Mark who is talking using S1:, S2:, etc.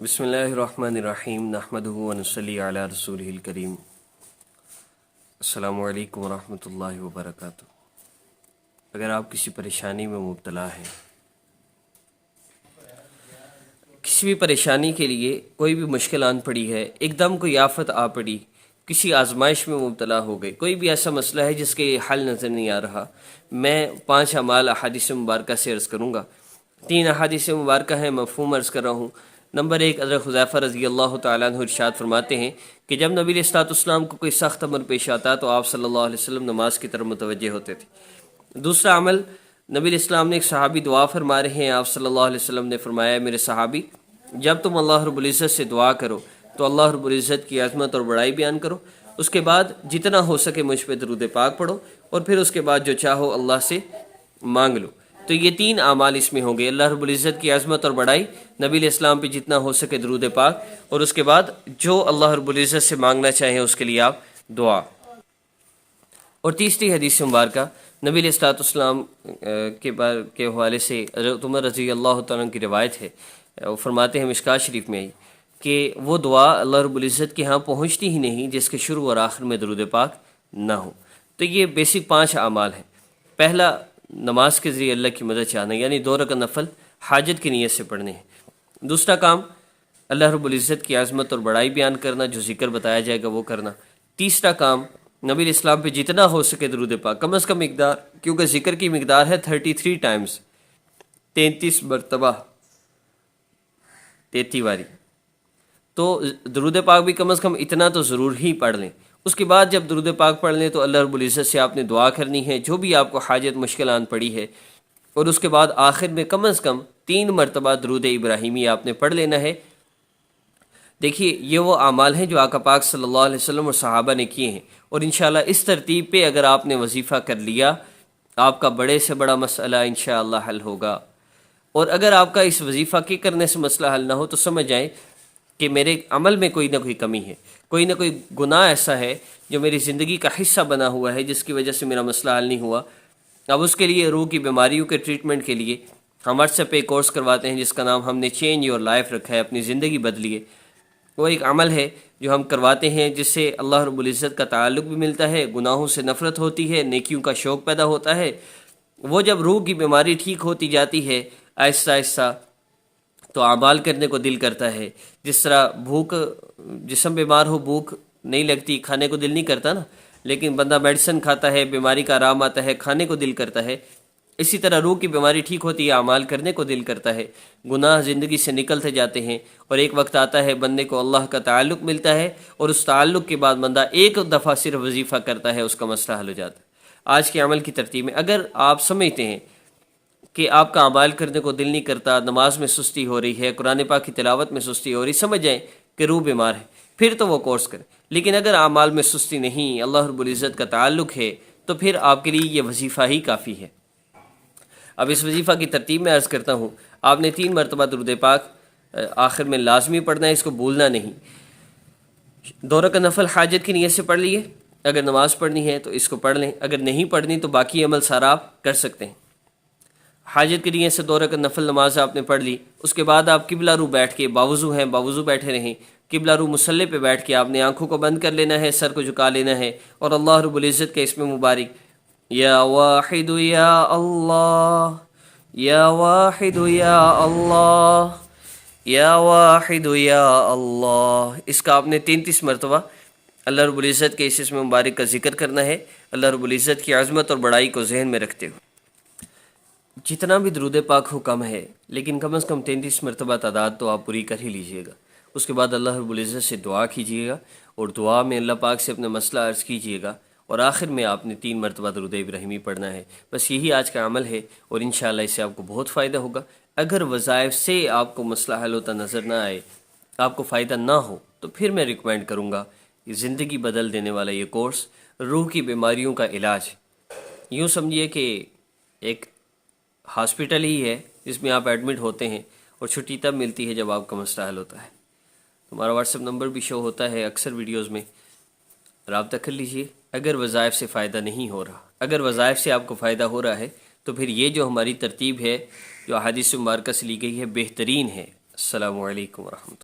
S1: بسم اللہ الرحمن الرحیم نحمدہ ونصلی علی رسولہ الکریم۔ السلام علیکم ورحمۃ اللہ وبرکاتہ۔ اگر آپ کسی پریشانی میں مبتلا ہیں، کسی بھی پریشانی کے لیے کوئی بھی مشکل آن پڑی ہے، ایک دم کوئی آفت آ پڑی، کسی آزمائش میں مبتلا ہو گئے، کوئی بھی ایسا مسئلہ ہے جس کے حل نظر نہیں آ رہا، میں 5 اعمال احادیث مبارکہ سے عرض کروں گا۔ 3 احادیث مبارکہ ہیں، مفہوم عرض کر رہا ہوں۔ نمبر 1، حضرت حذیفہ رضی اللہ تعالیٰ عنہ ارشاد فرماتے ہیں کہ جب نبی علیہ الصلوۃ والسلام کو کوئی سخت امر پیش آتا تو آپ صلی اللہ علیہ وسلم نماز کی طرف متوجہ ہوتے تھے۔ دوسرا عمل، نبی علیہ السلام نے ایک صحابی دعا فرما رہے ہیں، آپ صلی اللہ علیہ وسلم نے فرمایا، میرے صحابی جب تم اللہ رب العزت سے دعا کرو تو اللہ رب العزت کی عظمت اور بڑائی بیان کرو، اس کے بعد جتنا ہو سکے مجھ پہ درود پاک پڑھو، اور پھر اس کے بعد جو چاہو اللہ سے مانگ لو۔ تو یہ 3 اعمال اس میں ہوں گے، اللہ رب العزت کی عظمت اور بڑائی، نبی علیہ السلام پہ جتنا ہو سکے درود پاک، اور اس کے بعد جو اللہ رب العزت سے مانگنا چاہیں اس کے لیے آپ دعا۔ اور تیسری حدیث مبارکہ نبی علیہ الصلوۃ والسلام کے حوالے سے حضرت عمر رضی اللہ تعالیٰ عنہ کی روایت ہے، وہ فرماتے ہیں مشکوٰۃ شریف میں کہ وہ دعا اللہ رب العزت کے ہاں پہنچتی ہی نہیں جس کے شروع اور آخر میں درود پاک نہ ہو۔ تو یہ بیسک 5 اعمال ہیں۔ پہلا، نماز کے ذریعے اللہ کی مدد چاہنا، یعنی 2 رکعت نفل حاجت کی نیت سے پڑھنے ہیں۔ دوسرا کام، اللہ رب العزت کی عظمت اور بڑائی بیان کرنا، جو ذکر بتایا جائے گا وہ کرنا۔ تیسرا کام، نبی علیہ السلام پہ جتنا ہو سکے درود پاک، کم از کم مقدار، کیونکہ ذکر کی مقدار ہے 33 ٹائمز، 33 مرتبہ، 33 باری، تو درود پاک بھی کم از کم اتنا تو ضرور ہی پڑھ لیں۔ اس کے بعد جب درود پاک پڑھ لیں تو اللہ رب العزت سے آپ نے دعا کرنی ہے، جو بھی آپ کو حاجت مشکل آن پڑی ہے، اور اس کے بعد آخر میں کم از کم 3 مرتبہ درود ابراہیمی آپ نے پڑھ لینا ہے۔ دیکھیے، یہ وہ اعمال ہیں جو آقا پاک صلی اللہ علیہ وسلم اور صحابہ نے کیے ہیں، اور انشاءاللہ اس ترتیب پہ اگر آپ نے وظیفہ کر لیا، آپ کا بڑے سے بڑا مسئلہ انشاءاللہ حل ہوگا۔ اور اگر آپ کا اس وظیفہ کے کرنے سے مسئلہ حل نہ ہو تو سمجھ جائیں کہ میرے عمل میں کوئی نہ کوئی کمی ہے، کوئی نہ کوئی گناہ ایسا ہے جو میری زندگی کا حصہ بنا ہوا ہے، جس کی وجہ سے میرا مسئلہ حل نہیں ہوا۔ اب اس کے لیے روح کی بیماریوں کے ٹریٹمنٹ کے لیے ہم واٹس ایپ پہ ایک کورس کرواتے ہیں جس کا نام ہم نے چینج یور لائف رکھا ہے، اپنی زندگی بدلیے۔ وہ ایک عمل ہے جو ہم کرواتے ہیں جس سے اللہ رب العزت کا تعلق بھی ملتا ہے، گناہوں سے نفرت ہوتی ہے، نیکیوں کا شوق پیدا ہوتا ہے۔ وہ جب روح کی بیماری ٹھیک ہوتی جاتی ہے آہستہ آہستہ، تو اعمال کرنے کو دل کرتا ہے۔ جس طرح بھوک، جسم بیمار ہو بھوک نہیں لگتی، کھانے کو دل نہیں کرتا نا، لیکن بندہ میڈیسن کھاتا ہے، بیماری کا آرام آتا ہے، کھانے کو دل کرتا ہے۔ اسی طرح روح کی بیماری ٹھیک ہوتی ہے، اعمال کرنے کو دل کرتا ہے، گناہ زندگی سے نکلتے جاتے ہیں، اور ایک وقت آتا ہے بندے کو اللہ کا تعلق ملتا ہے، اور اس تعلق کے بعد بندہ ایک دفعہ صرف وظیفہ کرتا ہے، اس کا مسئلہ حل ہو جاتا ہے۔ آج کے عمل کی ترتیب میں اگر آپ سمجھتے ہیں کہ آپ کا اعمال کرنے کو دل نہیں کرتا، نماز میں سستی ہو رہی ہے، قرآن پاک کی تلاوت میں سستی ہو رہی، سمجھ جائیں کہ روح بیمار ہے، پھر تو وہ کورس کریں۔ لیکن اگر اعمال میں سستی نہیں، اللہ رب العزت کا تعلق ہے، تو پھر آپ کے لیے یہ وظیفہ ہی کافی ہے۔ اب اس وظیفہ کی ترتیب میں عرض کرتا ہوں، آپ نے 3 مرتبہ درود پاک آخر میں لازمی پڑھنا ہے، اس کو بھولنا نہیں۔ 2 رکعت نفل حاجت کی نیت سے پڑھ لیے، اگر نماز پڑھنی ہے تو اس کو پڑھ لیں، اگر نہیں پڑھنی تو باقی عمل سارا آپ کر سکتے ہیں۔ حاجت کی نیت سے 2 رکعت نفل نماز آپ نے پڑھ لی، اس کے بعد آپ قبلہ رو بیٹھ کے باوضو ہیں، باوضو بیٹھے رہیں، قبلہ رو مصلی پہ بیٹھ کے آپ نے آنکھوں کو بند کر لینا ہے، سر کو جھکا لینا ہے، اور اللہ رب العزت کے اسم مبارک، یا واحد یا اللہ، یا واحد یا اللہ، یا واحد یا اللہ، اس کا آپ نے 33 مرتبہ اللہ رب العزت کے اس اسم مبارک کا ذکر کرنا ہے، اللہ رب العزت کی عظمت اور بڑائی کو ذہن میں رکھتے ہوئے۔ جتنا بھی درود پاک ہو کم ہے، لیکن کم از کم 33 مرتبہ تعداد تو آپ پوری کر ہی لیجئے گا۔ اس کے بعد اللہ رب العزت سے دعا کیجئے گا، اور دعا میں اللہ پاک سے اپنا مسئلہ عرض کیجئے گا، اور آخر میں آپ نے 3 مرتبہ درود ابراہیمی پڑھنا ہے۔ بس یہی آج کا عمل ہے، اور انشاءاللہ اس سے آپ کو بہت فائدہ ہوگا۔ اگر وظائف سے آپ کو مسئلہ حل ہوتا نظر نہ آئے، آپ کو فائدہ نہ ہو، تو پھر میں ریکمینڈ کروں گا یہ زندگی بدل دینے والا یہ کورس، روح کی بیماریوں کا علاج۔ یوں سمجھیے کہ ایک ہاسپٹل ہی ہے جس میں آپ ایڈمٹ ہوتے ہیں، اور چھٹی تب ملتی ہے جب آپ کا مسئلہ حل ہوتا ہے۔ ہمارا واٹس ایپ نمبر بھی شو ہوتا ہے اکثر ویڈیوز میں، رابطہ کر لیجئے۔ اگر وظائف سے فائدہ نہیں ہو رہا، اگر وظائف سے آپ کو فائدہ ہو رہا ہے، تو پھر یہ جو ہماری ترتیب ہے جو احادیث مبارکہ سے لی گئی ہے بہترین ہے۔ السلام علیکم ورحمۃ اللہ۔